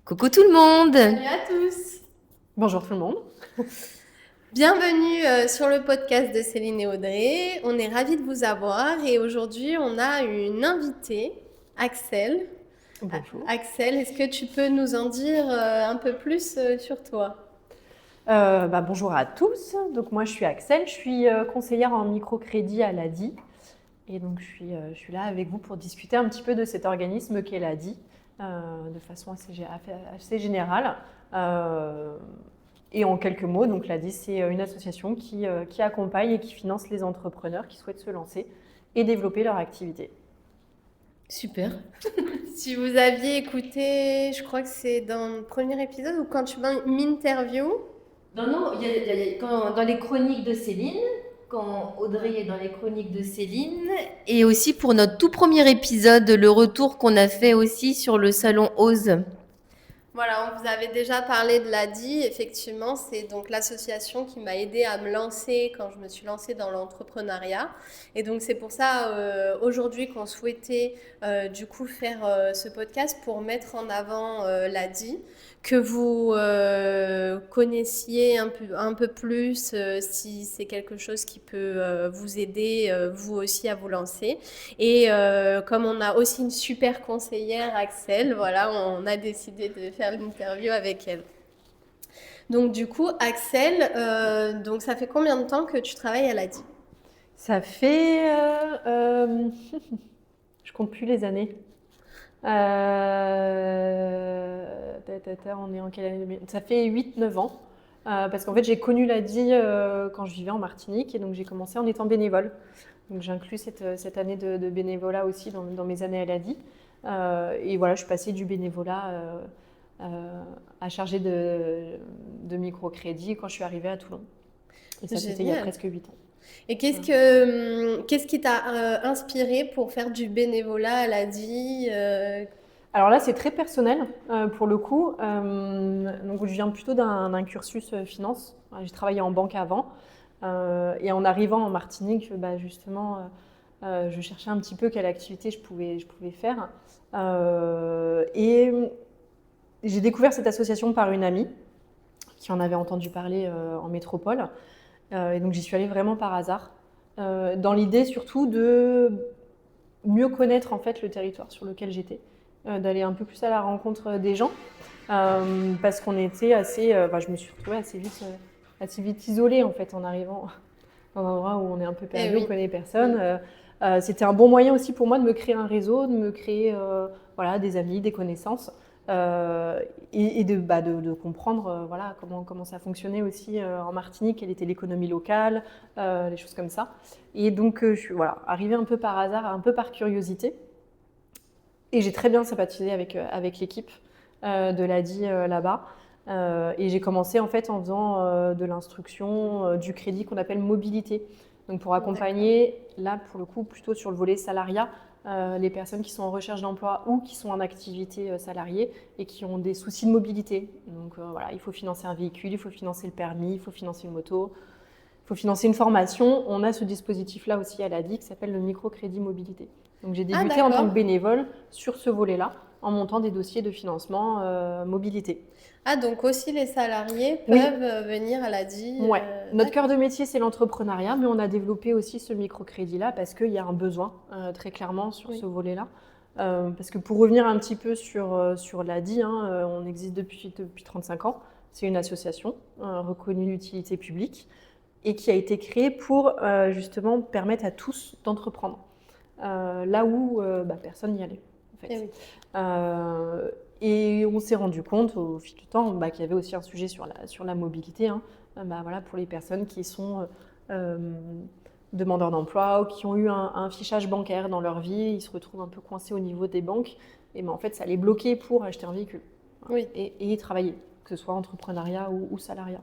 Coucou tout le monde! Salut à tous! Bonjour tout le monde. Bienvenue sur le podcast de Céline et Audrey. On est ravis de vous avoir et aujourd'hui on a une invitée, Axel. Bonjour. Axel, est-ce que tu peux nous en dire un peu plus sur toi? Bonjour à tous. Donc moi je suis Axel, je suis conseillère en microcrédit à l'ADI. Et donc je suis là avec vous pour discuter un petit peu de cet organisme qu'est l'ADI de façon assez générale. Et en quelques mots, donc l'ADI c'est une association qui accompagne et qui finance les entrepreneurs qui souhaitent se lancer et développer leur activité. Super. Si vous aviez écouté, je crois que c'est dans le premier épisode ou quand tu m'interviews. Non, dans les chroniques de Céline, quand Audrey est dans les chroniques de Céline, et aussi pour notre tout premier épisode, le retour qu'on a fait aussi sur le salon Ose. Voilà, on vous avait déjà parlé de l'ADI. Effectivement, c'est donc l'association qui m'a aidée à me lancer quand je me suis lancée dans l'entrepreneuriat. Et donc c'est pour ça aujourd'hui qu'on souhaitait du coup faire ce podcast pour mettre en avant l'ADI, que vous connaissiez un peu plus si c'est quelque chose qui peut vous aider vous aussi à vous lancer. Et comme on a aussi une super conseillère, Axel, voilà, on a décidé de faire l'interview avec elle. Donc du coup, Axel, donc ça fait combien de temps que tu travailles à l'ADI? Ça fait... je compte plus les années. On est en quelle année? Ça fait 8-9 ans. Parce qu'en fait, j'ai connu l'ADI quand je vivais en Martinique et donc j'ai commencé en étant bénévole. Donc j'inclus cette année de bénévolat aussi dans mes années à l'ADI. Et voilà, je suis passée du bénévolat à chargée de microcrédit quand je suis arrivée à Toulon. Et ça, c'était il y a presque 8 ans. Et qu'est-ce qui t'a inspiré pour faire du bénévolat à l'ADI Alors là, c'est très personnel pour le coup. Donc, je viens plutôt d'un cursus finance. J'ai travaillé en banque avant. Et en arrivant en Martinique, justement, je cherchais un petit peu quelle activité je pouvais faire. Et j'ai découvert cette association par une amie qui en avait entendu parler en métropole. Et donc, j'y suis allée vraiment par hasard. Dans l'idée surtout de mieux connaître en fait le territoire sur lequel j'étais. D'aller un peu plus à la rencontre des gens parce qu'on était je me suis retrouvée assez vite isolée en fait en arrivant dans un endroit où on est un peu perdu, on connaît personne. C'était un bon moyen aussi pour moi de me créer un réseau, de me créer des amis, des connaissances et de comprendre comment ça fonctionnait aussi en Martinique, quelle était l'économie locale, les choses comme ça. Et donc je suis arrivée un peu par hasard, un peu par curiosité. Et j'ai très bien sympathisé avec l'équipe de l'ADI là-bas. Et j'ai commencé en fait en faisant de l'instruction, du crédit qu'on appelle mobilité. Donc pour accompagner, là pour le coup plutôt sur le volet salariat, les personnes qui sont en recherche d'emploi ou qui sont en activité salariée et qui ont des soucis de mobilité. Donc il faut financer un véhicule, il faut financer le permis, il faut financer une moto, il faut financer une formation. On a ce dispositif-là aussi à l'ADI qui s'appelle le microcrédit mobilité. Donc j'ai débuté en tant que bénévole sur ce volet-là, en montant des dossiers de financement mobilité. Ah, donc aussi les salariés peuvent venir à l'ADI. Ouais. Notre cœur de métier, c'est l'entrepreneuriat, mais on a développé aussi ce microcrédit-là parce qu'il y a un besoin très clairement sur ce volet-là. Parce que pour revenir un petit peu sur l'ADI, on existe depuis 35 ans. C'est une association reconnue d'utilité publique et qui a été créée pour justement permettre à tous d'entreprendre. Là où personne n'y allait. En fait. Et on s'est rendu compte au fil du temps qu'il y avait aussi un sujet sur la mobilité, pour les personnes qui sont demandeurs d'emploi ou qui ont eu un fichage bancaire dans leur vie, ils se retrouvent un peu coincés au niveau des banques, et en fait ça les bloquait pour acheter un véhicule et travailler, que ce soit entrepreneuriat ou salariat.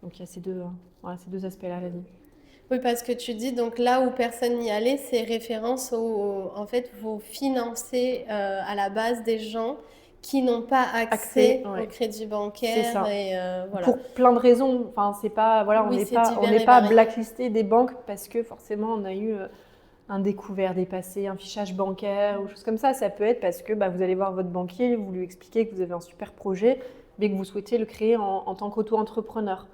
Donc il y a ces deux aspects-là à la vie. Oui, parce que tu dis, donc là où personne n'y allait, c'est référence en fait, vous financez à la base des gens qui n'ont pas accès au crédit bancaire. C'est ça. Et, voilà. Pour plein de raisons. Enfin, c'est pas, on n'est pas blacklisté des banques parce que forcément on a eu un découvert dépassé, un fichage bancaire ou choses comme ça. Ça peut être parce que vous allez voir votre banquier, vous lui expliquez que vous avez un super projet, mais que vous souhaitez le créer en tant qu'auto-entrepreneur.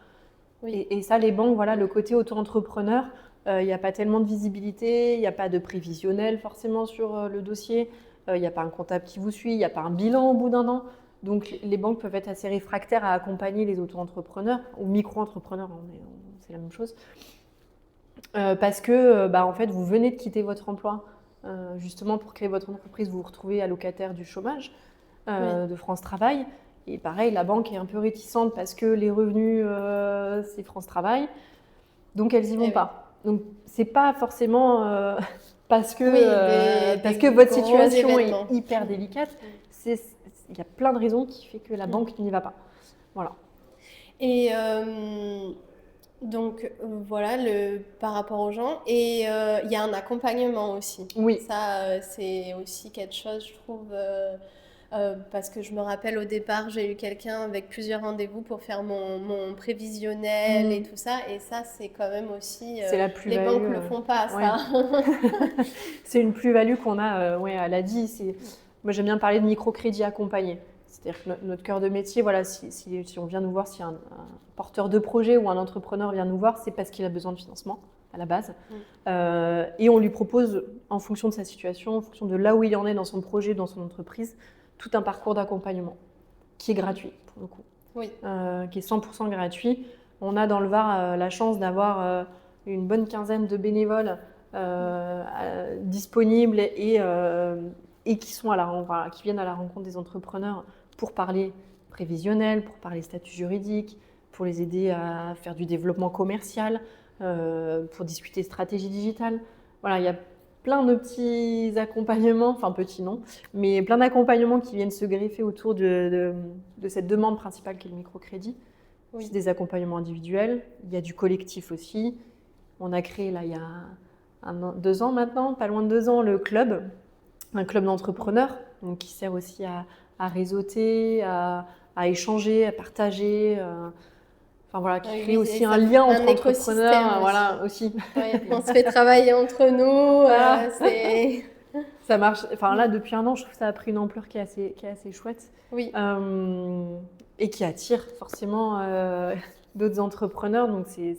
Oui. Et ça, les banques, voilà, le côté auto-entrepreneur, il n'y a pas tellement de visibilité, il n'y a pas de prévisionnel forcément sur le dossier, il n'y a pas un comptable qui vous suit, il n'y a pas un bilan au bout d'un an. Donc les banques peuvent être assez réfractaires à accompagner les auto-entrepreneurs ou micro-entrepreneurs, c'est la même chose. Parce que en fait, vous venez de quitter votre emploi justement pour créer votre entreprise, vous vous retrouvez allocataire du chômage de France Travail. Et pareil, la banque est un peu réticente parce que les revenus, c'est France Travail, donc elles n'y vont pas. Donc c'est pas forcément parce que votre situation est hyper délicate. Il y a plein de raisons qui fait que la banque n'y va pas. Voilà. Et donc voilà par rapport aux gens. Et il y a un accompagnement aussi. Oui. Ça, c'est aussi quelque chose, je trouve. Parce que je me rappelle au départ, j'ai eu quelqu'un avec plusieurs rendez-vous pour faire mon prévisionnel et tout ça. Et ça, c'est quand même aussi... c'est la les banques ne le font pas, ça. C'est une plus-value qu'on a à l'ADI. Moi, j'aime bien parler de microcrédit accompagné. C'est-à-dire que notre cœur de métier, voilà, si on vient nous voir, si un porteur de projet ou un entrepreneur vient nous voir, c'est parce qu'il a besoin de financement à la base. Et on lui propose, en fonction de sa situation, en fonction de là où il en est dans son projet, dans son entreprise, tout un parcours d'accompagnement qui est gratuit pour le coup, qui est 100% gratuit. On a dans le Var la chance d'avoir une bonne quinzaine de bénévoles disponibles et qui sont qui viennent à la rencontre des entrepreneurs pour parler prévisionnel, pour parler statut juridique, pour les aider à faire du développement commercial, pour discuter stratégie digitale. Voilà, il y a plein de petits accompagnements, enfin petits non, mais plein d'accompagnements qui viennent se greffer autour de cette demande principale qui est le microcrédit. C'est des accompagnements individuels, il y a du collectif aussi. On a créé là il y a 2 ans maintenant, pas loin de 2 ans, le club, un club d'entrepreneurs, donc qui sert aussi à réseauter, à échanger, à partager. Enfin voilà, qui crée aussi un lien entre entrepreneurs. Voilà, aussi. On se fait travailler entre nous. Ça marche. Enfin là, depuis 1 an, je trouve que ça a pris une ampleur qui est assez chouette. Oui. Et qui attire forcément d'autres entrepreneurs. Donc c'est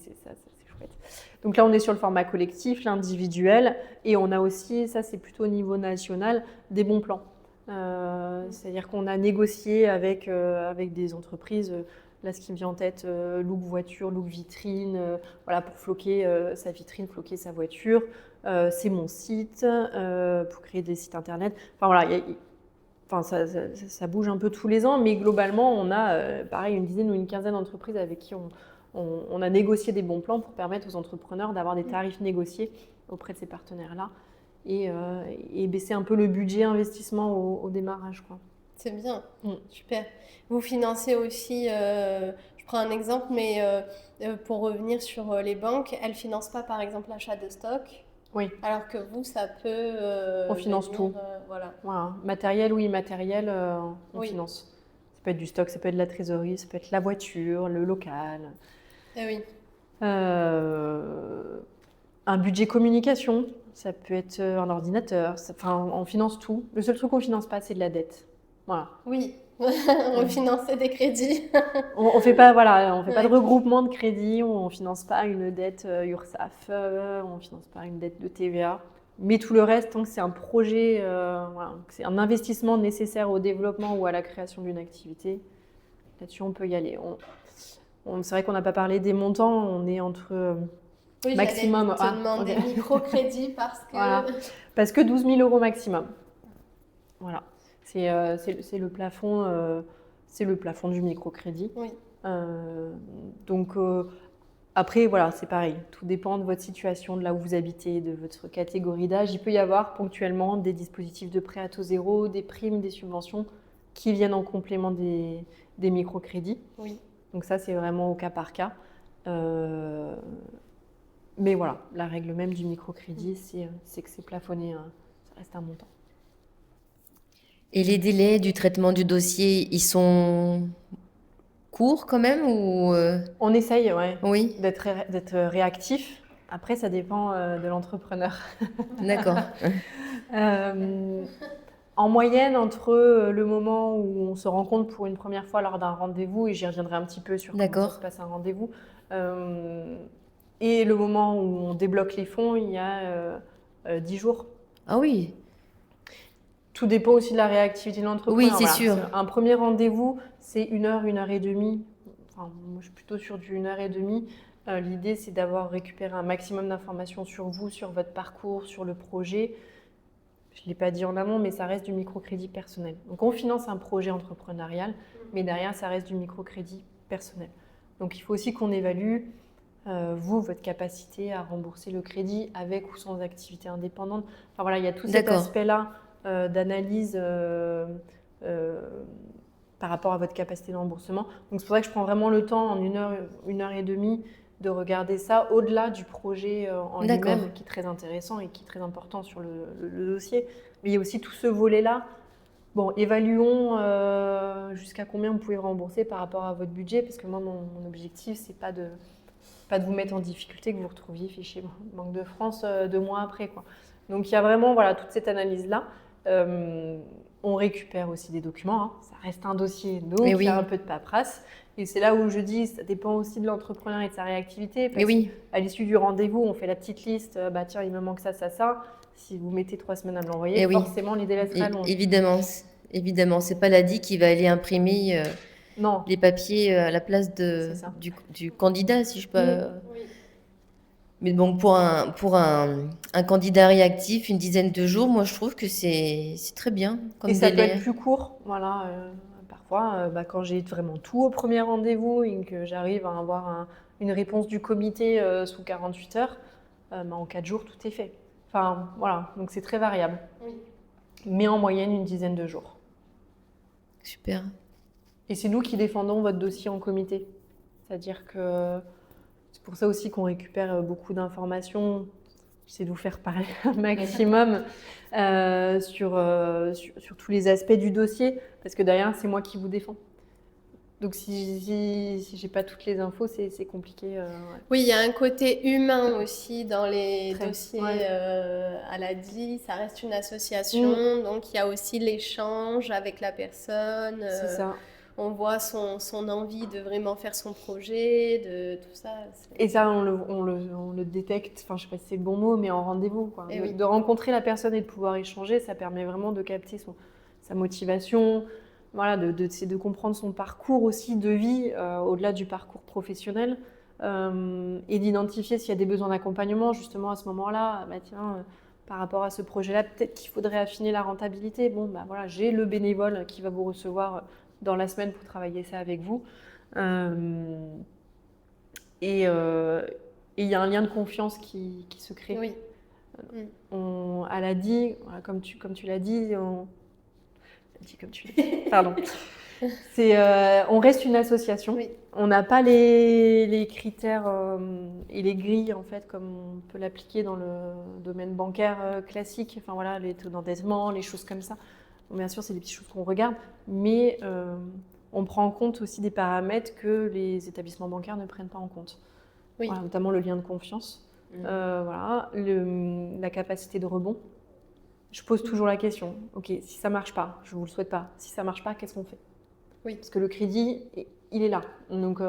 chouette. Donc là, on est sur le format collectif, l'individuel. Et on a aussi, ça c'est plutôt au niveau national, des bons plans. C'est-à-dire qu'on a négocié avec des entreprises. Là, ce qui me vient en tête, look voiture, look vitrine, voilà, pour floquer sa vitrine, floquer sa voiture. C'est mon site, pour créer des sites internet. Enfin voilà, ça bouge un peu tous les ans, mais globalement, on a pareil une dizaine ou une quinzaine d'entreprises avec qui on a négocié des bons plans pour permettre aux entrepreneurs d'avoir des tarifs négociés auprès de ces partenaires-là et baisser un peu le budget investissement au démarrage, quoi. C'est bien, super. Vous financez aussi, je prends un exemple, mais pour revenir sur les banques, elles ne financent pas par exemple l'achat de stock. Oui. Alors que vous, ça peut... on finance tout. Voilà. Matériel ou immatériel, on finance. Ça peut être du stock, ça peut être de la trésorerie, ça peut être la voiture, le local. Oui. Un budget communication, ça peut être un ordinateur. On finance tout. Le seul truc qu'on ne finance pas, c'est de la dette. Voilà. Oui, on finance des crédits. on fait pas, on fait pas de regroupement de crédits, on finance pas une dette URSSAF, on finance pas une dette de TVA. Mais tout le reste, tant que c'est un projet, c'est un investissement nécessaire au développement ou à la création d'une activité, là-dessus on peut y aller. C'est vrai qu'on n'a pas parlé des montants, on est entre maximum. Je te demander microcrédit parce que... Voilà. Parce que 12 000 € maximum. Voilà. C'est le plafond, du microcrédit. Oui. Donc après, voilà, c'est pareil. Tout dépend de votre situation, de là où vous habitez, de votre catégorie d'âge. Il peut y avoir ponctuellement des dispositifs de prêt à taux zéro, des primes, des subventions qui viennent en complément des microcrédits. Oui. Donc ça, c'est vraiment au cas par cas. Mais voilà, la règle même du microcrédit, c'est que c'est plafonné, ça reste un montant. Et les délais du traitement du dossier, ils sont courts quand même ou On essaye, Oui. d'être réactif. Après, ça dépend de l'entrepreneur. D'accord. En moyenne, entre le moment où on se rencontre pour une première fois lors d'un rendez-vous, et j'y reviendrai un petit peu sur comment ça D'accord. se passe un rendez-vous, et le moment où on débloque les fonds, il y a 10 jours. Ah oui. Tout dépend aussi de la réactivité de l'entrepreneur. Oui, c'est sûr. Un premier rendez-vous, c'est 1 heure et demie. Enfin, moi, je suis plutôt sur du 1 heure et demie. L'idée, c'est d'avoir récupéré un maximum d'informations sur vous, sur votre parcours, sur le projet. Je ne l'ai pas dit en amont, mais ça reste du microcrédit personnel. Donc, on finance un projet entrepreneurial, mais derrière, ça reste du microcrédit personnel. Donc, il faut aussi qu'on évalue, vous, votre capacité à rembourser le crédit avec ou sans activité indépendante. Enfin, voilà, il y a tout cet D'accord. aspect-là d'analyse par rapport à votre capacité de remboursement. Donc, c'est pour ça que je prends vraiment le temps, en 1 heure et demie, de regarder ça au-delà du projet en D'accord. lui-même, qui est très intéressant et qui est très important sur le dossier. Mais il y a aussi tout ce volet-là. Bon, évaluons jusqu'à combien vous pouvez rembourser par rapport à votre budget, parce que moi, mon objectif, c'est pas de vous mettre en difficulté, que vous retrouviez fichier Banque de France 2 mois après, quoi. Donc, il y a vraiment toute cette analyse-là. On récupère aussi des documents, hein. Ça reste un dossier, donc Eh il oui. y a un peu de paperasse. Et c'est là où je dis, ça dépend aussi de l'entrepreneur et de sa réactivité. Parce Et oui. qu'à l'issue du rendez-vous, on fait la petite liste, tiens, il me manque ça, ça, ça. Si vous mettez 3 semaines à me l'envoyer, Eh oui. forcément, les délais se rallongent. Évidemment, c'est pas l'ADI qui va aller imprimer Non, les papiers à la place c'est ça. du candidat, si je peux. Oui. Mais bon, pour un candidat réactif, une dizaine de jours, moi je trouve que c'est très bien comme Et ça peut délai. être plus court, voilà. Parfois, quand j'ai vraiment tout au premier rendez-vous et que j'arrive à avoir une réponse du comité sous 48 heures, en 4 jours, tout est fait. Enfin, voilà, donc c'est très variable. Oui. Mais en moyenne, une dizaine de jours. Super. Et c'est nous qui défendons votre dossier en comité. C'est-à-dire que c'est pour ça aussi qu'on récupère beaucoup d'informations. J'essaie de vous faire parler un maximum sur tous les aspects du dossier, parce que derrière, c'est moi qui vous défends. Donc si j'ai pas toutes les infos, c'est compliqué. Ouais. Oui, il y a un côté humain aussi dans les Très, dossiers ouais. à l'ADI. Ça reste une association, donc il y a aussi l'échange avec la personne. C'est ça. On voit son envie de vraiment faire son projet, de tout ça. Et ça, on le détecte, enfin je sais pas si c'est le bon mot, mais en rendez-vous, quoi. Et oui. De rencontrer la personne et de pouvoir échanger, ça permet vraiment de capter sa motivation, voilà, de comprendre son parcours aussi de vie, au-delà du parcours professionnel, et d'identifier s'il y a des besoins d'accompagnement, justement à ce moment-là, par rapport à ce projet-là, peut-être qu'il faudrait affiner la rentabilité. Bon, voilà, j'ai le bénévole qui va vous recevoir dans la semaine pour travailler ça avec vous. Et il y a un lien de confiance qui se crée. Oui. Elle a dit, voilà, comme tu l'as dit, pardon. On reste une association. Oui. On n'a pas les critères et les grilles, en fait, comme on peut l'appliquer dans le domaine bancaire classique. Enfin voilà, les taux d'endettement, les choses comme ça. Bon, bien sûr, c'est des petites choses qu'on regarde, mais on prend en compte aussi des paramètres que les établissements bancaires ne prennent pas en compte. Oui. Voilà, notamment le lien de confiance, voilà, la capacité de rebond. Je pose toujours la question, ok, si ça marche pas, je vous le souhaite pas, si ça marche pas, qu'est-ce qu'on fait? Oui. Parce que le crédit, il est là. Donc,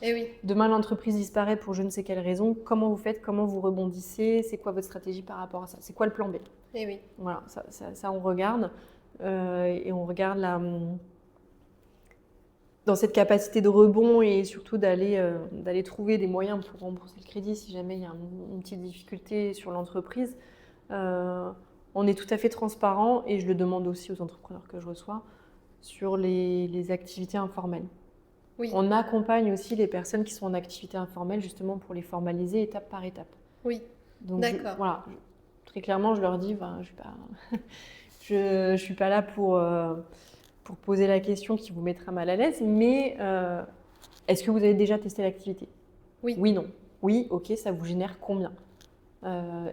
Et oui. demain, l'entreprise disparaît pour je ne sais quelle raison. Comment vous faites? Comment vous rebondissez? C'est quoi votre stratégie par rapport à ça? C'est quoi le plan B? Et oui. Voilà, ça on regarde. Et on regarde dans cette capacité de rebond et surtout d'aller trouver des moyens pour rembourser le crédit si jamais il y a une petite difficulté sur l'entreprise. On est tout à fait transparent et je le demande aussi aux entrepreneurs que je reçois sur les activités informelles. Oui. On accompagne aussi les personnes qui sont en activité informelle justement pour les formaliser étape par étape. Oui. Donc D'accord. voilà, très clairement, je leur dis, je suis pas là pour poser la question qui vous mettra mal à l'aise, mais est-ce que vous avez déjà testé l'activité? Oui. Oui, non. Oui, ok, ça vous génère combien?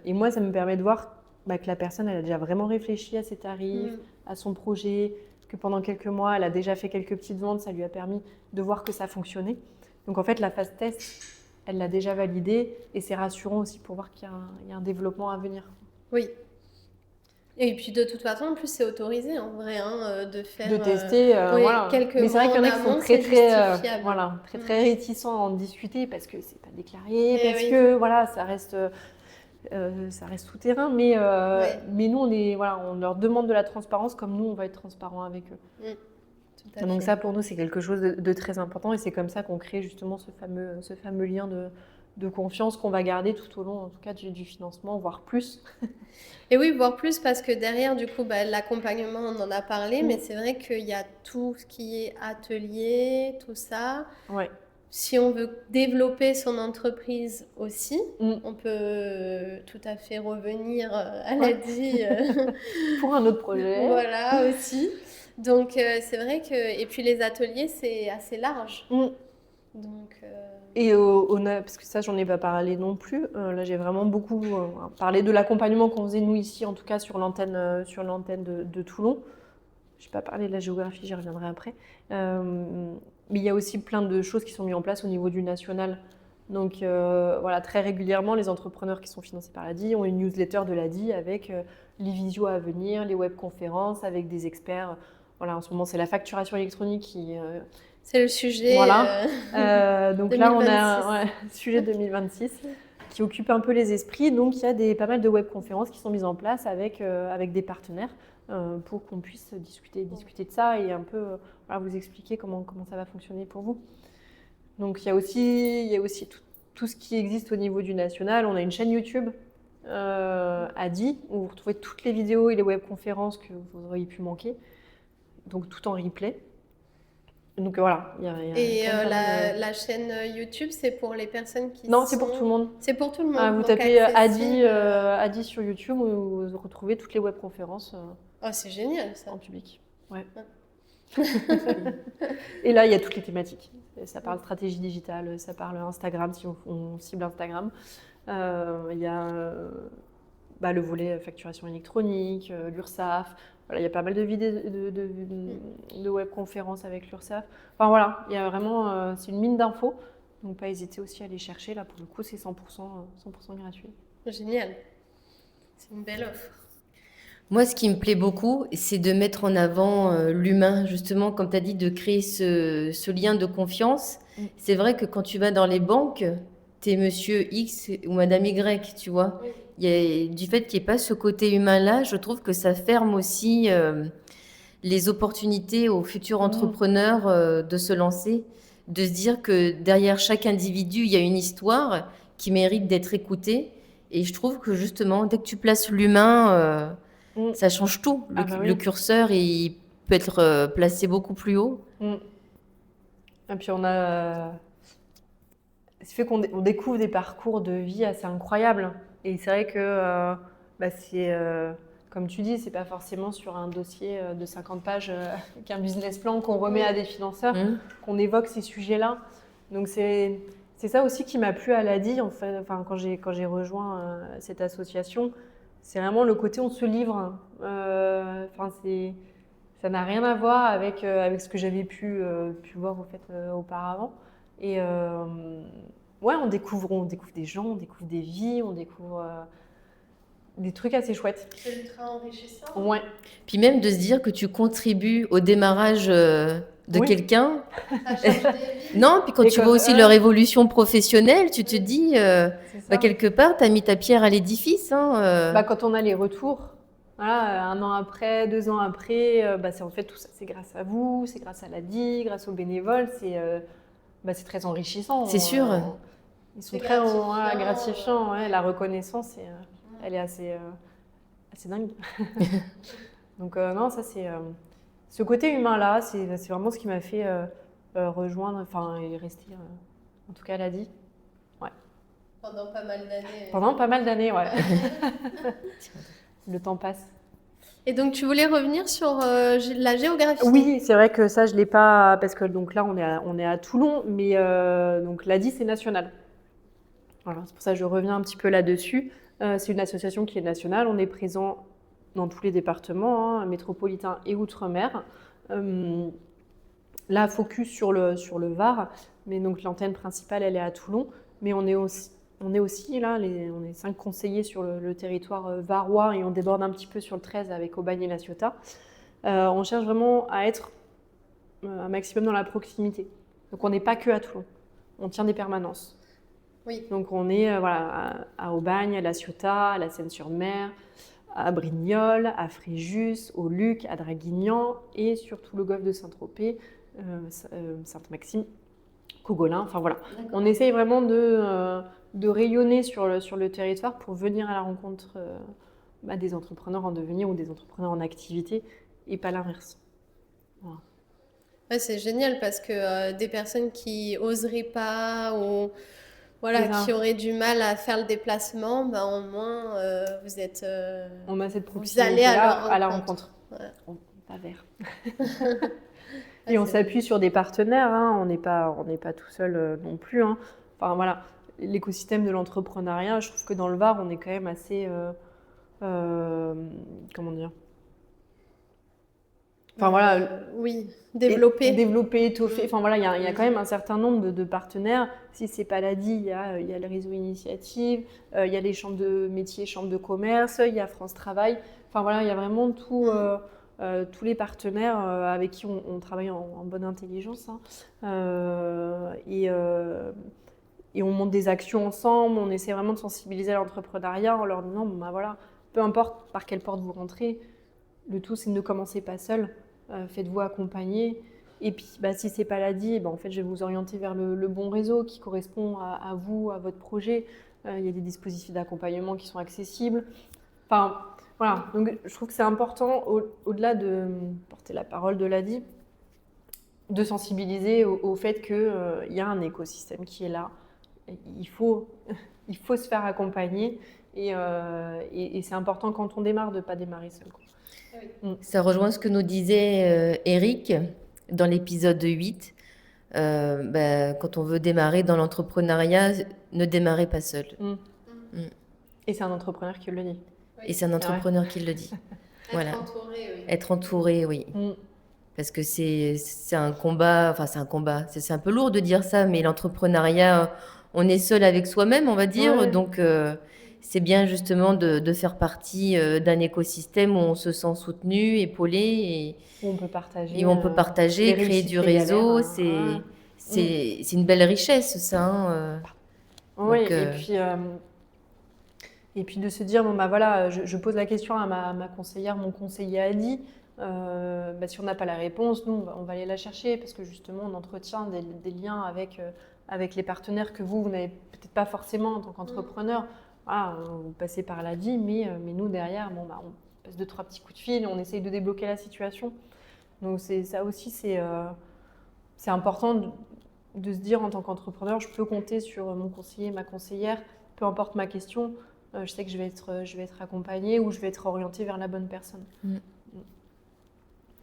Et moi, ça me permet de voir que la personne, elle a déjà vraiment réfléchi à ses tarifs, à son projet, que pendant quelques mois, elle a déjà fait quelques petites ventes, ça lui a permis de voir que ça fonctionnait. Donc en fait, la phase test, elle l'a déjà validé et c'est rassurant aussi pour voir qu'il y a un développement à venir. Oui. Et puis de toute façon, en plus, c'est autorisé en vrai de faire De tester, oui, voilà. quelques Mais c'est vrai mois qu'il y en en a qui sont amont, très, c'est très, justifiable. voilà, très, très réticents à en discuter parce que c'est pas déclaré, Eh parce oui. que voilà, ça reste souterrain. Mais nous, on leur demande de la transparence comme nous, on va être transparent avec eux. Tout à Donc fait. ça, pour nous, c'est quelque chose de très important et c'est comme ça qu'on crée justement ce fameux lien de confiance qu'on va garder tout au long, en tout cas, du financement, voire plus. Et oui, voire plus parce que derrière, du coup, l'accompagnement, on en a parlé, mais c'est vrai qu'il y a tout ce qui est atelier, tout ça. Ouais. Si on veut développer son entreprise aussi, Mm. on peut tout à fait revenir à l'ADI Pour un autre projet. voilà aussi. Donc c'est vrai que et puis les ateliers c'est assez large. Mm. Donc Et parce que ça, j'en ai pas parlé non plus. Là, j'ai vraiment beaucoup parlé de l'accompagnement qu'on faisait nous ici, en tout cas sur l'antenne de Toulon. Je n'ai pas parlé de la géographie, j'y reviendrai après. Mais il y a aussi plein de choses qui sont mises en place au niveau du national. Donc voilà, très régulièrement, les entrepreneurs qui sont financés par l'ADI ont une newsletter de l'ADI avec les visios à venir, les webconférences avec des experts. Voilà, en ce moment, c'est la facturation électronique qui... c'est le sujet. Voilà. Donc 2026. là, on a un sujet 2026 qui occupe un peu les esprits. Donc il y a pas mal de webconférences qui sont mises en place avec des partenaires pour qu'on puisse discuter de ça et un peu vous expliquer comment ça va fonctionner pour vous. Donc il y a aussi tout ce qui existe au niveau du national. On a une chaîne YouTube ADI où vous retrouvez toutes les vidéos et les webconférences que vous auriez pu manquer, donc tout en replay. Donc voilà. Et la chaîne YouTube, c'est pour les personnes qui Non, c'est pour tout le monde. C'est pour tout le monde. Vous donc tapez accessible. ADI sur YouTube où vous retrouvez toutes les webconférences Oh, c'est génial ça. en public. Ouais. Et là, il y a toutes les thématiques. Ça parle stratégie digitale, ça parle Instagram si on cible Instagram. Il y a le volet facturation électronique, l'URSSAF. Voilà, il y a pas mal de vidéos de webconférences avec l'URSSAF. Enfin voilà, il y a vraiment, c'est une mine d'infos. Donc pas hésiter aussi à les chercher. Là, pour le coup, c'est 100% gratuit. Génial. C'est une belle offre. Moi, ce qui me plaît beaucoup, c'est de mettre en avant l'humain, justement, comme tu as dit, de créer ce lien de confiance. C'est vrai que quand tu vas dans les banques, tu es monsieur X ou madame Y, tu vois. Oui. Du fait qu'il n'y ait pas ce côté humain-là, je trouve que ça ferme aussi les opportunités aux futurs entrepreneurs de se lancer, de se dire que derrière chaque individu, il y a une histoire qui mérite d'être écoutée. Et je trouve que justement, dès que tu places l'humain, ça change tout. Le curseur, il peut être placé beaucoup plus haut. Et puis on a... Ce fait qu'on découvre des parcours de vie assez incroyables. Et c'est vrai que c'est... comme tu dis, c'est pas forcément sur un dossier de 50 pages qu'un business plan qu'on remet à des financeurs qu'on évoque ces sujets-là. Donc c'est ça aussi qui m'a plu à l'ADI en fait, quand j'ai rejoint cette association. C'est vraiment le côté on se livre. Ça n'a rien à voir avec ce que j'avais pu voir au fait, auparavant. Et on découvre des gens, on découvre des vies, on découvre des trucs assez chouettes. C'est ultra enrichissant. Ouais. Puis même de se dire que tu contribues au démarrage de quelqu'un. Ça change des vies. Non, puis quand tu vois aussi leur évolution professionnelle, tu te dis, quelque part, tu as mis ta pierre à l'édifice. Quand on a les retours, voilà, 1 an après, 2 ans après, c'est en fait tout ça, c'est grâce à vous, c'est grâce à l'ADI, grâce aux bénévoles, c'est très enrichissant. C'est sûr. Ils sont très gratifiants. La reconnaissance, elle est assez dingue. Donc non, ça c'est ce côté humain-là, c'est vraiment ce qui m'a fait rejoindre, et rester, en tout cas à l'ADI. Ouais. Pendant pas mal d'années. Pendant pas mal d'années, ouais. Le temps passe. Et donc, tu voulais revenir sur la géographie? Oui, c'est vrai que ça, je ne l'ai pas, parce que donc là, on est à Toulon, mais donc l'ADI, c'est national. Voilà, c'est pour ça que je reviens un petit peu là-dessus. C'est une association qui est nationale, on est présent dans tous les départements, métropolitains et outre-mer. Là, focus sur le Var, mais donc l'antenne principale, elle est à Toulon. mais on est aussi là, on est 5 conseillers sur le territoire varois et on déborde un petit peu sur le 13 avec Aubagne et La Ciotat. On cherche vraiment à être un maximum dans la proximité. Donc on n'est pas que à Toulon, on tient des permanences. Oui. Donc on est à Aubagne, à La Ciotat, à la Seine-sur-Mer, à Brignoles, à Fréjus, au Luc, à Draguignan et surtout le golfe de Saint-Tropez, Sainte-Maxime, Cogolin, enfin voilà. D'accord. On essaye vraiment de rayonner sur le territoire pour venir à la rencontre des entrepreneurs en devenir ou des entrepreneurs en activité et pas l'inverse. Voilà. Ouais, c'est génial parce que des personnes qui oseraient pas ou voilà, C'est ça. qui auraient du mal à faire le déplacement, ben, au moins vous êtes On a cette vous proximité allez à leur à la rencontre. rencontre. Ouais. On va vers. Ah, Et on c'est- s'appuie sur des partenaires, hein. On n'est pas tout seul non plus, hein. Enfin voilà, l'écosystème de l'entrepreneuriat, je trouve que dans le Var, on est quand même assez, comment dire, enfin voilà, oui, développer. développé, étoffé. Enfin voilà, il y a quand Mhm. même un certain nombre de partenaires. Si c'est pas l'ADI, il y a le réseau Initiative, il y a les chambres de métiers, chambres de commerce, il y a France Travail. Enfin voilà, il y a vraiment tous les partenaires avec qui on travaille en bonne intelligence, hein. Et on monte des actions ensemble, on essaie vraiment de sensibiliser à l'entrepreneuriat en leur disant, bon, bah voilà, peu importe par quelle porte vous rentrez, le tout c'est de ne commencer pas seul, faites-vous accompagner. Et puis si c'est pas l'ADI, en fait je vais vous orienter vers le bon réseau qui correspond à vous, à votre projet. Il y a des dispositifs d'accompagnement qui sont accessibles. Enfin voilà, donc je trouve que c'est important, au-delà de porter la parole de l'ADI, de sensibiliser au fait qu'il y a un écosystème qui est là. Il faut se faire accompagner et c'est important quand on démarre de ne pas démarrer seul, quoi. Ça rejoint ce que nous disait Eric dans l'épisode 8. Quand on veut démarrer dans l'entrepreneuriat, ne démarrez pas seul. Et c'est un entrepreneur qui le dit. Et c'est un entrepreneur qui le dit. Voilà. Être entouré, oui. Être entouré, oui. Parce que c'est un combat, enfin c'est un combat, c'est un peu lourd de dire ça, mais l'entrepreneuriat, on est seul avec soi-même, on va dire. Ouais. Donc c'est bien justement de faire partie d'un écosystème où on se sent soutenu, épaulé Où on peut partager. et où on peut partager, les créer réussites, du les réseau. galères, C'est une belle richesse, ça, hein. Oui, Donc, et puis de se dire, voilà, je pose la question à ma conseillère, mon conseiller a dit, si on n'a pas la réponse, nous, on va aller la chercher parce que justement, on entretient des liens avec les partenaires que vous n'avez peut-être pas forcément en tant qu'entrepreneur. Voilà, vous passez par l'ADI, mais nous, derrière, on passe 2-3 petits coups de fil et on essaye de débloquer la situation. Donc ça aussi, c'est important de se dire en tant qu'entrepreneur, je peux compter sur mon conseiller, ma conseillère, peu importe ma question, je sais que je vais être accompagnée ou je vais être orientée vers la bonne personne.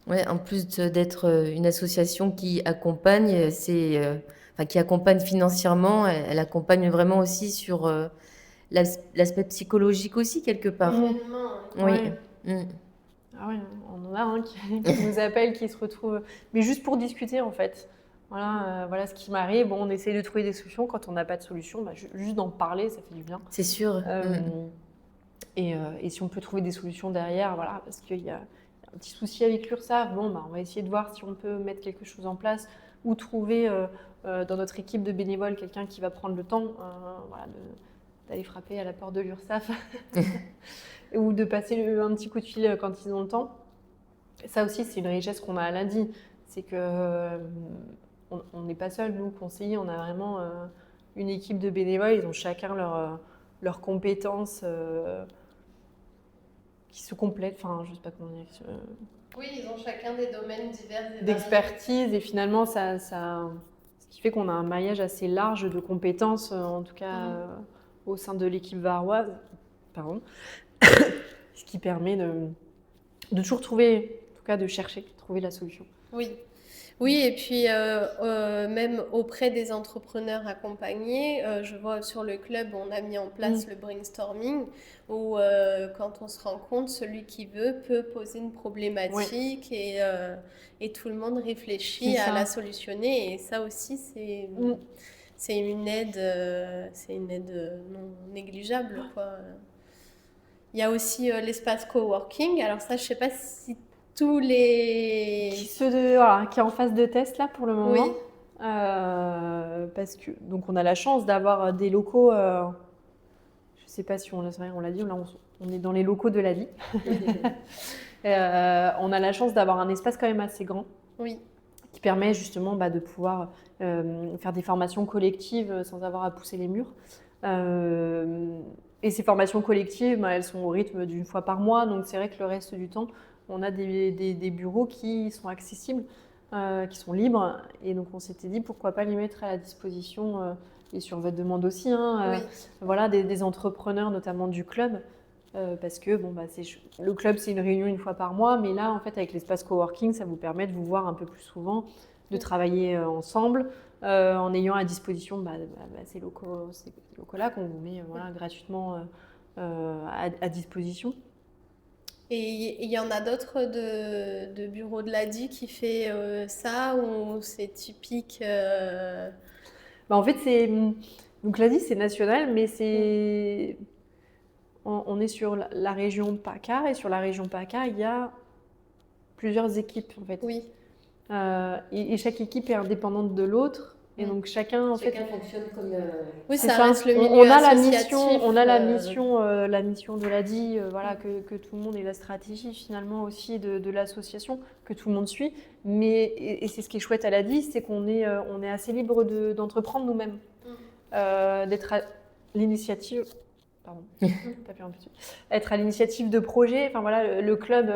Ouais, en plus d'être une association qui accompagne, qui accompagne financièrement, elle accompagne vraiment aussi sur l'aspect psychologique aussi quelque part. Humainement, Oui. Ouais. Ah ouais, on en a un qui nous appelle, qui se retrouve, mais juste pour discuter en fait. Voilà ce qui m'arrive. Bon, on essaie de trouver des solutions. Quand on n'a pas de solution, juste d'en parler, ça fait du bien. C'est sûr. Et si on peut trouver des solutions derrière, voilà, parce qu'il y a un petit souci avec l'URSSAF, on va essayer de voir si on peut mettre quelque chose en place ou trouver dans notre équipe de bénévoles quelqu'un qui va prendre le temps d'aller frapper à la porte de l'URSSAF ou de passer un petit coup de fil quand ils ont le temps. Ça aussi, c'est une richesse qu'on a à l'ADI. C'est que on n'est pas seul, nous, conseillers, on a vraiment une équipe de bénévoles, ils ont chacun leurs compétences qui se complètent, enfin, je sais pas comment dire. Oui, ils ont chacun des domaines divers et d'expertise, et finalement, ce qui fait qu'on a un maillage assez large de compétences, en tout cas au sein de l'équipe varoise, ce qui permet de toujours trouver, en tout cas de chercher, trouver la solution. Oui, et puis même auprès des entrepreneurs accompagnés, je vois sur le club, on a mis en place le brainstorming où quand on se rend compte, celui qui veut peut poser une problématique et tout le monde réfléchit à la solutionner. Et ça aussi, c'est une aide non négligeable, quoi. Il y a aussi l'espace coworking. Alors ça, je sais pas si tous les... Qui est en phase de test là pour le moment. Oui, Parce que donc on a la chance d'avoir des locaux. Je sais pas si on l'a dit, là on est dans les locaux de la vie. On a la chance d'avoir un espace quand même assez grand oui, qui permet justement de pouvoir faire des formations collectives sans avoir à pousser les murs. Et ces formations collectives, elles sont au rythme d'une fois par mois, donc c'est vrai que le reste du temps, on a des bureaux qui sont accessibles, qui sont libres, et donc on s'était dit pourquoi pas les mettre à la disposition, et sur votre demande aussi, oui. voilà, des entrepreneurs, notamment du club. Parce que le club, c'est une réunion une fois par mois, mais là, en fait, avec l'espace coworking, ça vous permet de vous voir un peu plus souvent, de travailler ensemble, en ayant à disposition ces locaux-là qu'on vous met gratuitement à disposition. Et il y en a d'autres de bureaux de l'ADI qui fait ça, ou c'est typique En fait, donc l'ADI, c'est national, mais on est sur la région PACA, et sur la région PACA, il y a plusieurs équipes, en fait. Oui, Et chaque équipe est indépendante de l'autre. Et donc chacun fonctionne comme. oui, c'est ça ça. reste le milieu On a associatif. la mission de l'ADI, que tout le monde, et la stratégie finalement aussi de l'association que tout le monde suit. Et c'est ce qui est chouette à l'ADI, c'est qu'on est assez libre d'entreprendre nous-mêmes, d'être à l'initiative. Pardon, taper un peu dessus. Être à l'initiative de projets. Enfin voilà, le club,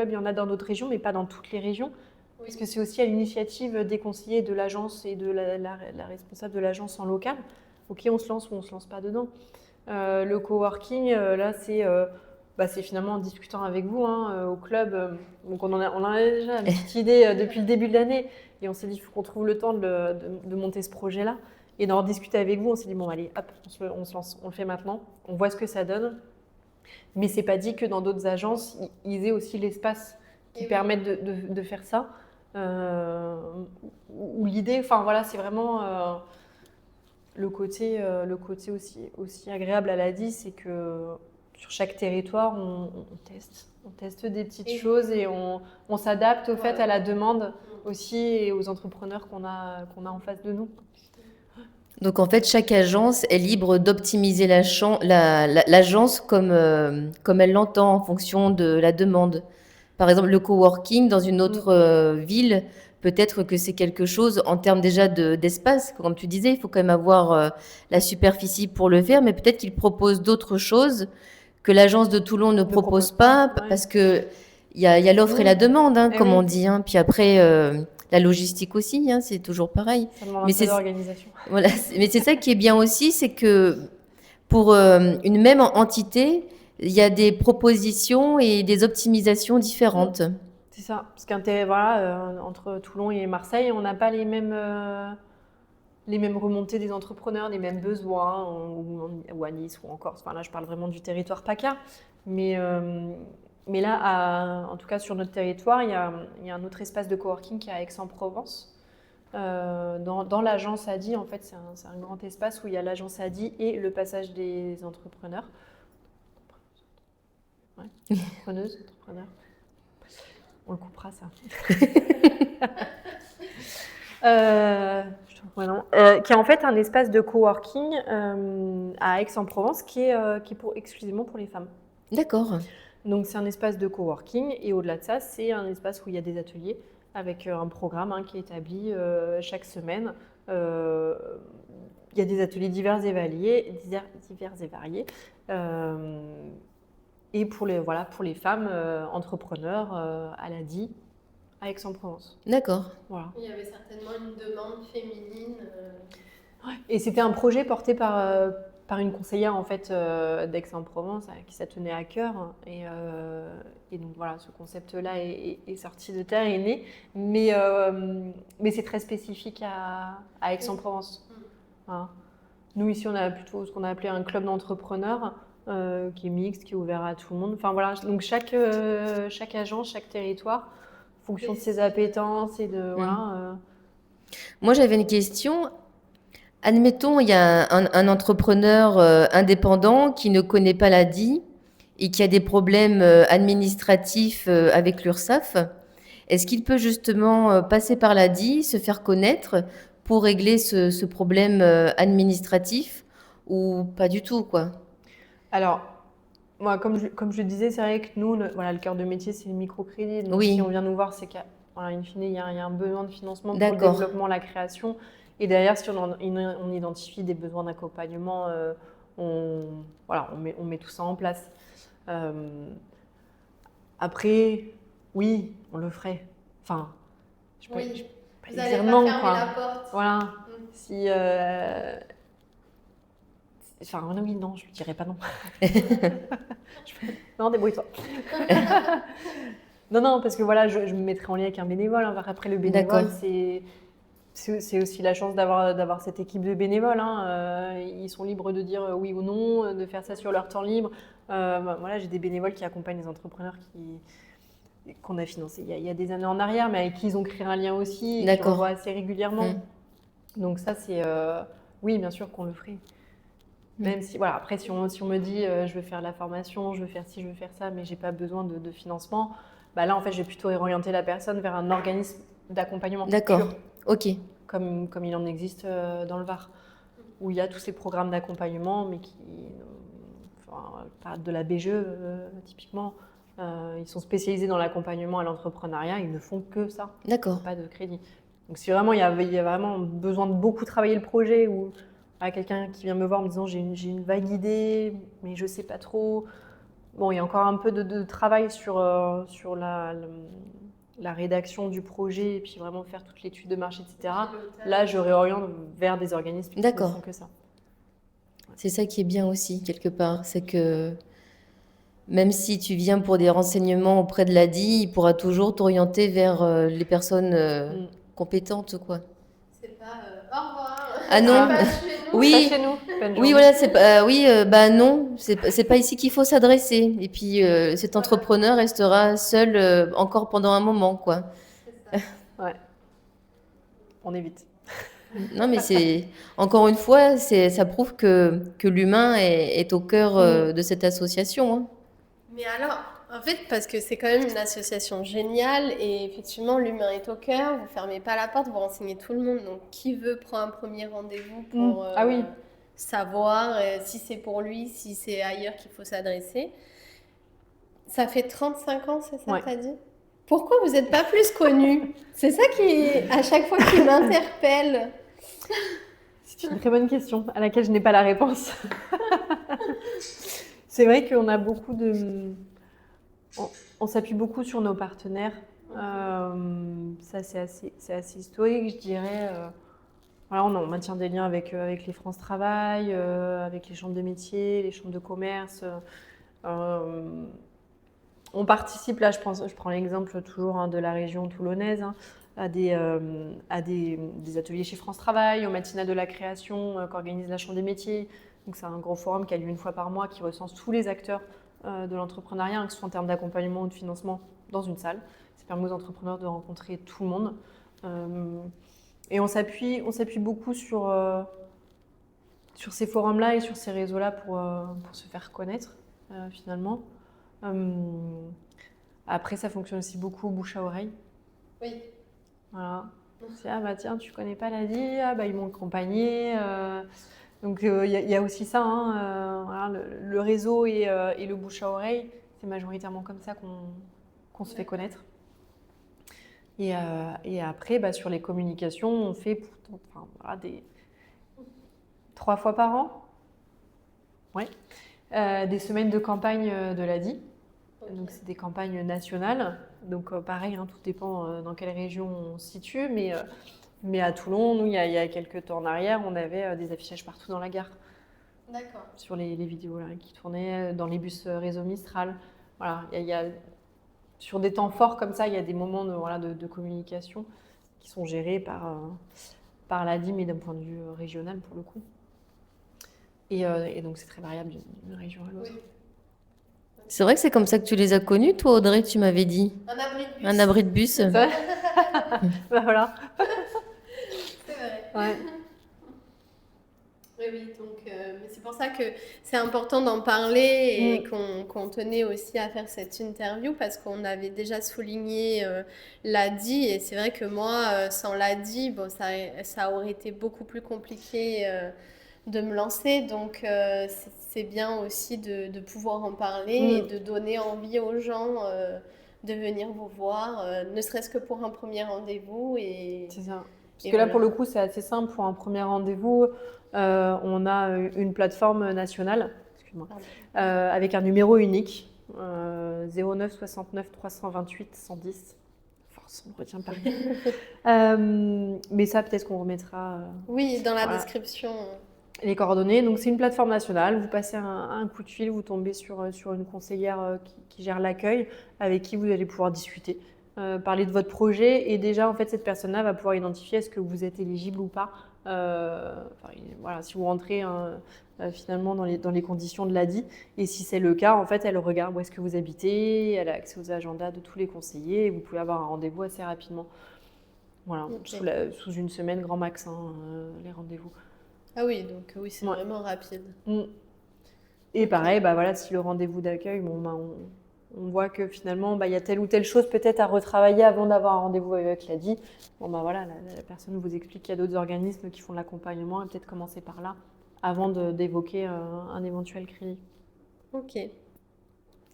il y en a dans d'autres régions, mais pas dans toutes les régions. Parce que c'est aussi à l'initiative des conseillers de l'agence et de la responsable de l'agence en local. Ok, on se lance ou on ne se lance pas dedans. Le coworking, là, c'est finalement en discutant avec vous au club. Donc on en a déjà une petite idée depuis le début de l'année. Et on s'est dit qu'il faut qu'on trouve le temps de monter ce projet-là. Et d'en discuter avec vous, on s'est dit, bon, allez, hop, on se lance, on le fait maintenant. On voit ce que ça donne. Mais c'est pas dit que dans d'autres agences, ils aient aussi l'espace qui permette de faire ça. Où l'idée, enfin voilà, c'est vraiment le côté aussi agréable à l'ADI, c'est que sur chaque territoire, on teste des petites choses, et on s'adapte au fait à la demande aussi, et aux entrepreneurs qu'on a en face de nous. Donc en fait, chaque agence est libre d'optimiser l'agence comme elle l'entend en fonction de la demande. Par exemple, le coworking dans une autre ville, peut-être que c'est quelque chose en termes déjà d'espace. Comme tu disais, il faut quand même avoir la superficie pour le faire, mais peut-être qu'ils proposent d'autres choses que l'agence de Toulon ne propose pas, ouais. parce que il y a l'offre et la demande, comme on dit. Puis après, la logistique aussi, c'est toujours pareil. Ça demande un peu d'organisation. Voilà, mais c'est ça qui est bien aussi, c'est que pour une même entité, il y a des propositions et des optimisations différentes. C'est ça, parce entre Toulon et Marseille, on n'a pas les mêmes remontées des entrepreneurs, les mêmes besoins, ou à Nice ou en Corse. Enfin, là, je parle vraiment du territoire PACA. Mais là, en tout cas sur notre territoire, il y a un autre espace de coworking qui est à Aix-en-Provence. Dans l'agence ADI, en fait, c'est un grand espace où il y a l'agence ADI et le passage des entrepreneurs. Ouais. Entrepreneurs. On le coupera, ça. Qui est en fait un espace de coworking à Aix-en-Provence qui est exclusivement pour les femmes. D'accord. Donc c'est un espace de coworking, et au-delà de ça, c'est un espace où il y a des ateliers avec un programme qui est établi chaque semaine. Il y a des ateliers divers et variés. Et pour les femmes entrepreneurs à l'ADI, à Aix-en-Provence. D'accord. Voilà. Il y avait certainement une demande féminine. Ouais. Et c'était un projet porté par une conseillère en fait d'Aix-en-Provence qui ça tenait à cœur. Et donc voilà, ce concept-là est sorti de terre, est né. Mais c'est très spécifique à Aix-en-Provence. Voilà. Nous ici, on a plutôt ce qu'on a appelé un club d'entrepreneurs. Qui est mixte, qui est ouvert à tout le monde. Enfin voilà, donc chaque agence, chaque territoire, en fonction de ses appétences et de voilà. Moi, j'avais une question. Admettons, il y a un entrepreneur indépendant qui ne connaît pas l'ADI et qui a des problèmes administratifs avec l'URSSAF. Est-ce qu'il peut justement passer par l'ADI, se faire connaître pour régler ce problème administratif ou pas du tout, quoi? Alors, moi, comme je le disais, c'est vrai que nous, voilà, le cœur de métier, c'est le microcrédit. Donc, Oui. si on vient nous voir, c'est qu'in fine, il y a un besoin de financement pour le D'accord. développement, la création. Et derrière, si on identifie des besoins d'accompagnement, voilà, on met tout ça en place. Après, oui, on le ferait. Enfin, je peux Oui. pas Vous dire n'allez pas non, fermer quoi. la porte. Voilà. Mm. Si, enfin, oui, non, je lui dirais pas non. Non, débrouille-toi. Non, parce que voilà, je me mettrai en lien avec un bénévole. Hein. Après, le bénévole, D'accord. c'est aussi la chance d'avoir cette équipe de bénévoles. Hein. Ils sont libres de dire oui ou non, de faire ça sur leur temps libre. Voilà, j'ai des bénévoles qui accompagnent les entrepreneurs qu'on a financés il y a des années en arrière, mais avec qui ils ont créé un lien aussi et qui D'accord. revoient assez régulièrement. Donc ça, c'est... oui, bien sûr qu'on le ferait. Même si, voilà, après, si on me dit je veux faire la formation, je veux faire ci, je veux faire ça, mais j'ai pas besoin de financement, bah là, en fait, je vais plutôt orienter la personne vers un organisme d'accompagnement D'accord. pur, Ok. comme il en existe dans le Var, où il y a tous ces programmes d'accompagnement, mais enfin, pas de la BGE, typiquement, ils sont spécialisés dans l'accompagnement à l'entrepreneuriat, ils ne font que ça, D'accord. pas de crédit. Donc si vraiment il y a vraiment besoin de beaucoup travailler le projet, ou quelqu'un qui vient me voir en me disant j'ai une vague idée, mais je sais pas trop. Bon, il y a encore un peu de travail sur la rédaction du projet et puis vraiment faire toute l'étude de marché, etc. Là, je réoriente vers des organismes qui ne D'accord. font que ça. C'est ça qui est bien aussi, quelque part. C'est que même si tu viens pour des renseignements auprès de l'ADI, il pourra toujours t'orienter vers les personnes compétentes, quoi. C'est pas au revoir. Ah non. Pas chez nous. Oui. Pas chez nous. Bonne Oui, journée. voilà, c'est pas, oui, bah non, c'est pas ici qu'il faut s'adresser. Et puis cet entrepreneur restera seul encore pendant un moment, quoi. C'est ça. Ouais. On évite. Non, mais c'est encore une fois, ça prouve que l'humain est au cœur de cette association, hein. Mais alors, en fait, parce que c'est quand même une association géniale et effectivement, l'humain est au cœur, vous fermez pas la porte, vous renseignez tout le monde. Donc, qui veut prendre un premier rendez-vous pour Ah oui. savoir si c'est pour lui, si c'est ailleurs qu'il faut s'adresser. Ça fait 35 ans, c'est ça Ouais. que t'as dit? Pourquoi vous n'êtes pas plus connu? C'est ça qui, à chaque fois, qui m'interpelle. C'est une très bonne question à laquelle je n'ai pas la réponse. C'est vrai qu'on a beaucoup on s'appuie beaucoup sur nos partenaires. Ça, c'est assez historique, je dirais. Voilà, on maintient des liens avec les France Travail, avec les chambres de métiers, les chambres de commerce. On participe, là, je prends l'exemple toujours de la région toulonnaise, à des ateliers chez France Travail, au matinat de la création qu'organise la Chambre des métiers. Donc c'est un gros forum qui a lieu une fois par mois, qui recense tous les acteurs de l'entrepreneuriat, que ce soit en termes d'accompagnement ou de financement, dans une salle. Ça permet aux entrepreneurs de rencontrer tout le monde. Et on s'appuie beaucoup sur ces forums-là et sur ces réseaux-là pour se faire connaître, finalement. Après, ça fonctionne aussi beaucoup bouche à oreille. Oui. Voilà. C'est ah bah tiens, tu connais pas l'ADI, ah bah ils m'ont accompagné. Donc il y a aussi ça, voilà, le réseau et le bouche à oreille, c'est majoritairement comme ça qu'on se fait connaître. Et après, bah, sur les communications, on fait voilà, 3 fois par an, ouais, des semaines de campagne de l'ADI. Okay. Donc c'est des campagnes nationales. Donc pareil, tout dépend dans quelle région on se situe, mais à Toulon, nous, il y a quelques temps en arrière, on avait des affichages partout dans la gare. D'accord. Sur les vidéos là, qui tournaient dans les bus réseau Mistral. Voilà, sur des temps forts comme ça, il y a des moments de communication qui sont gérés par l'ADI, mais d'un point de vue régional pour le coup. Et donc c'est très variable d'une région à l'autre. Oui. C'est vrai que c'est comme ça que tu les as connus, toi, Audrey, tu m'avais dit. Un abri de bus. Un abri de bus. Bah voilà. C'est vrai. Ouais. donc mais c'est pour ça que c'est important d'en parler et qu'on tenait aussi à faire cette interview parce qu'on avait déjà souligné l'ADI et c'est vrai que moi, sans l'ADI, bon, ça aurait été beaucoup plus compliqué de me lancer. Donc c'est bien aussi de pouvoir en parler et de donner envie aux gens de venir vous voir, ne serait-ce que pour un premier rendez-vous. C'est ça. Parce Et que là, voilà. pour le coup, c'est assez simple. Pour un premier rendez-vous, on a une plateforme nationale, excuse-moi, avec un numéro unique, 09 69 328 110. Force, on ne retient pas rien. Mais ça, peut-être qu'on remettra Oui, dans la voilà, description. les coordonnées. Donc, c'est une plateforme nationale. Vous passez un coup de fil, vous tombez sur une conseillère qui gère l'accueil, avec qui vous allez pouvoir discuter. Parler de votre projet et déjà en fait cette personne-là va pouvoir identifier est-ce que vous êtes éligible ou pas. Voilà, si vous rentrez finalement dans les conditions de l'ADI et si c'est le cas en fait elle regarde où est-ce que vous habitez, elle a accès aux agendas de tous les conseillers et vous pouvez avoir un rendez-vous assez rapidement. Voilà, Okay. sous une semaine grand max les rendez-vous. Ah oui, donc oui, c'est vraiment rapide. Et pareil, bah voilà, si le rendez-vous d'accueil, bon, bah, on voit que finalement, bah, y a telle ou telle chose peut-être à retravailler avant d'avoir un rendez-vous avec l'ADI. Bon, bah voilà, la personne vous explique qu'il y a d'autres organismes qui font de l'accompagnement et peut-être commencer par là avant d'évoquer un éventuel crédit. Ok.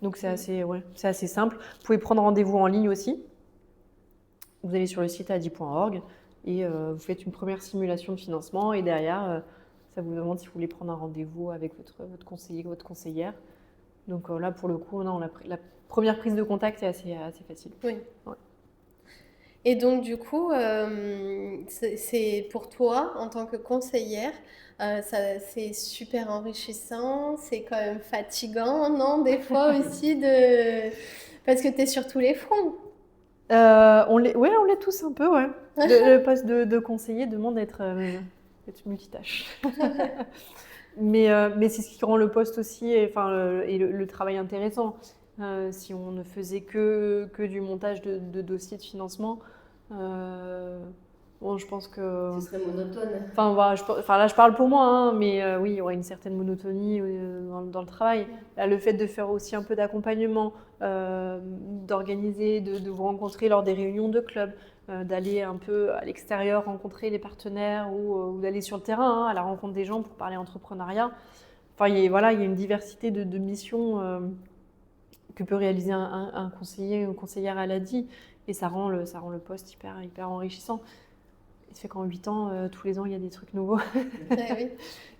Donc c'est assez simple. Vous pouvez prendre rendez-vous en ligne aussi. Vous allez sur le site adi.org et vous faites une première simulation de financement et derrière, ça vous demande si vous voulez prendre un rendez-vous avec votre conseiller, votre conseillère. Donc là, pour le coup, non, la première prise de contact est assez facile. Oui. Ouais. Et donc, du coup, c'est pour toi, en tant que conseillère, c'est super enrichissant, c'est quand même fatigant, non? Des fois aussi, parce que tu es sur tous les fronts. On l'est tous un peu, ouais. Le poste de conseiller demande d'être multitâche. Mais c'est ce qui rend le poste aussi et le travail intéressant. Si on ne faisait que du montage de dossiers de financement, bon, je pense que... Ce serait monotone. Là, je parle pour moi, hein, mais oui, il y aurait une certaine monotonie dans le travail. Là, le fait de faire aussi un peu d'accompagnement, d'organiser, de vous rencontrer lors des réunions de club, d'aller un peu à l'extérieur rencontrer les partenaires ou d'aller sur le terrain à la rencontre des gens pour parler entrepreneuriat. Enfin, il y a une diversité de missions que peut réaliser un conseiller ou une conseillère à l'ADI et ça rend le poste hyper enrichissant. Il se fait qu'en 8 ans, tous les ans, il y a des trucs nouveaux. Oui.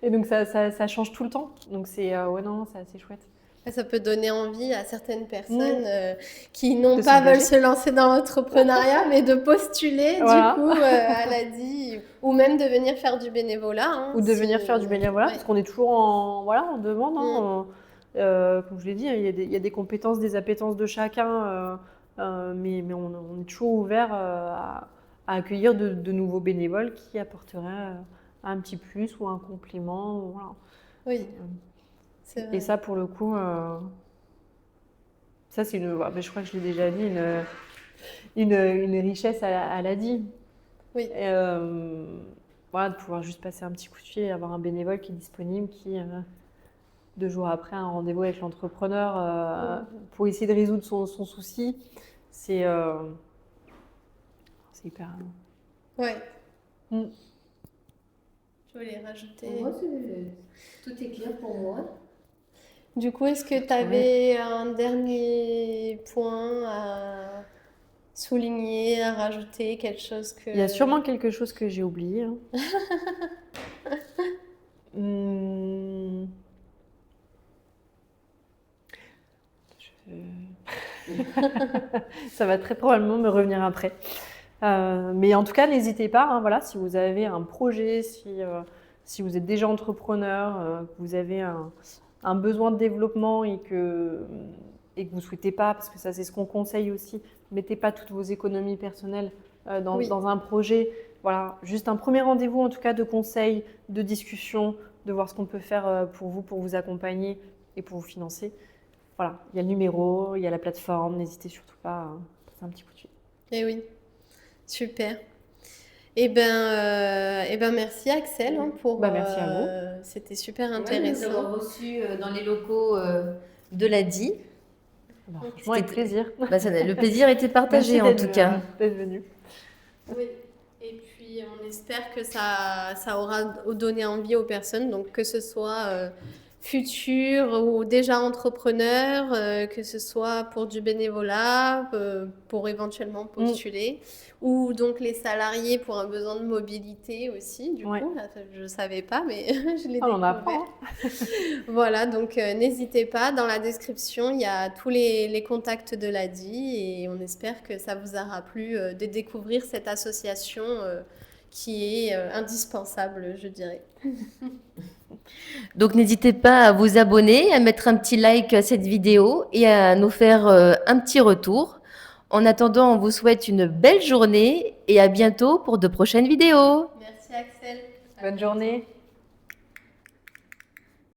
Et donc, ça change tout le temps. Donc, c'est assez chouette. Ça peut donner envie à certaines personnes qui non De pas veulent s'engager. se lancer dans l'entrepreneuriat, mais de postuler Voilà. du coup à l'ADI ou même de venir faire du bénévolat. Hein, Ou de venir faire du bénévolat, parce qu'on est toujours en demande. Hein, comme je l'ai dit, il y a des compétences, des appétences de chacun, mais on est toujours ouvert à accueillir de nouveaux bénévoles qui apporteraient un petit plus ou un complément. Voilà. Oui. C'est vrai. Et ça, pour le coup, ça c'est je crois que je l'ai déjà dit, une richesse à l'ADI. Oui. Voilà, de pouvoir juste passer un petit coup de fil et avoir un bénévole qui est disponible, qui 2 jours après un rendez-vous avec l'entrepreneur pour essayer de résoudre son souci, c'est hyper. Ouais. Je voulais rajouter. Pour moi, tout est clair pour moi. Du coup, est-ce que tu avais un dernier point à souligner, à rajouter, quelque chose que... Il y a sûrement quelque chose que j'ai oublié. Hein. Ça va très probablement me revenir après. Mais en tout cas, n'hésitez pas, hein, voilà, si vous avez un projet, si vous êtes déjà entrepreneur, que vous avez un besoin de développement et que vous ne souhaitez pas, parce que ça c'est ce qu'on conseille aussi, mettez pas toutes vos économies personnelles dans un projet. Voilà, juste un premier rendez-vous en tout cas de conseil, de discussion, de voir ce qu'on peut faire pour vous accompagner et pour vous financer. Voilà, il y a le numéro, il y a la plateforme, n'hésitez surtout pas à passer un petit coup de fil. Eh oui, super. Merci Axel pour. Merci à vous. C'était super Ouais, nous intéressant. avons reçu dans les locaux de l'ADI. Franchement, avec plaisir. Le plaisir était partagé en tout cas. D'être venu. Oui. Et puis on espère que ça aura donné envie aux personnes, donc que ce soit futurs ou déjà entrepreneurs, que ce soit pour du bénévolat, pour éventuellement postuler, ou donc les salariés pour un besoin de mobilité aussi, du coup. Là, je ne savais pas, mais je l'ai découvert. On apprend. Voilà, donc n'hésitez pas, dans la description, il y a tous les contacts de l'ADI et on espère que ça vous aura plu de découvrir cette association qui est indispensable, je dirais. Donc n'hésitez pas à vous abonner, à mettre un petit like à cette vidéo et à nous faire un petit retour. En attendant, on vous souhaite une belle journée et à bientôt pour de prochaines vidéos. Merci Axel. Bonne journée.